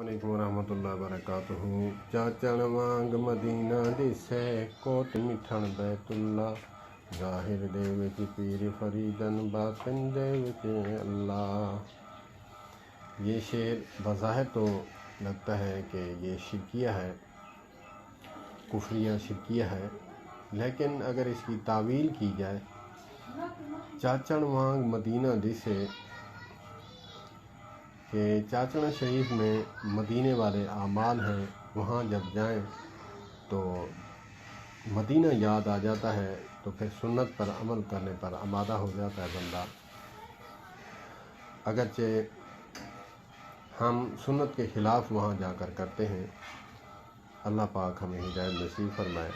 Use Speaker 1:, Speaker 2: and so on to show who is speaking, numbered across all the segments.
Speaker 1: वालेकुम वरहमतुल्लाहि वबरकातुहू। चाचण वांग मदीना दिसे कोट मिठण बैतुल्ला, ज़ाहिर दे विच पीर फरीदन बातिन दे विच अल्लाह। ये शेर बज़ाहिर तो लगता है कि ये शिरकिया है, कुफरिया शिरकिया है, लेकिन अगर इसकी तावील की जाए, चाचण वांग मदीना दिसे कि चाचण शरीफ में मदीने वाले आमाल हैं, वहाँ जब जाएं तो मदीना याद आ जाता है, तो फिर सुन्नत पर अमल करने पर आमादा हो जाता है बंदा। अगरचे हम सुन्नत के ख़िलाफ़ वहाँ जाकर करते हैं, अल्लाह पाक हमें हिदायत नसीब फरमाए।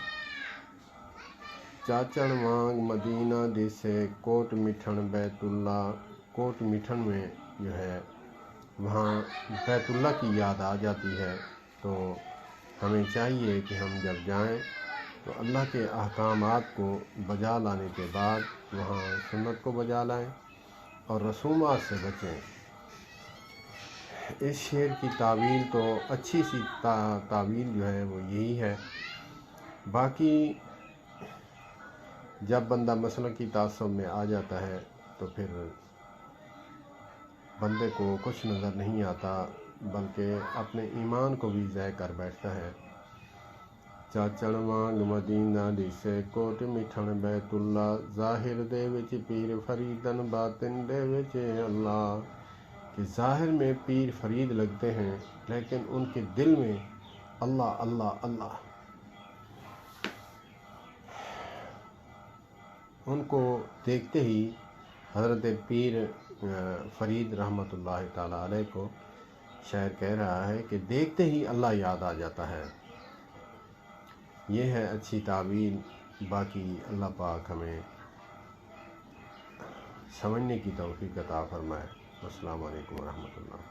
Speaker 1: चाचण वांग मदीना दिसे कोट मिठण बैतुल्ला, कोट मिठण में जो है वहाँ बैतुल्ला की याद आ जाती है। तो हमें चाहिए कि हम जब जाएं तो अल्लाह के अहकामात को बजा लाने के बाद वहाँ सुन्नत को बजा लाएं और रसूमात से बचें। इस शेर की तावील तो अच्छी सी तावील जो है वो यही है। बाकी जब बंदा मसलक की तासुब में आ जाता है तो फिर बंदे को कुछ नज़र नहीं आता, बल्कि अपने ईमान को भी ज़ाय कर बैठता है। चाचण वांग मदीना दिसे कोट मिठण बैतुल्ला, ज़ाहिर दे विच पीर फरीदन बातिन दे विच अल्लाह। कि ज़ाहिर में पीर फरीद लगते हैं, लेकिन उनके दिल में अल्लाह अल्लाह अल्लाह। उनको देखते ही हज़रत पीर फरीद रहमतुल्लाहि ताला अलैह को शायर कह रहा है कि देखते ही अल्लाह याद आ जाता है। ये है अच्छी तावील। बाकी अल्लाह पाक हमें समझने की तौफीक अता फरमाए। अस्सलामु अलैकुम वरहमतुल्लाह।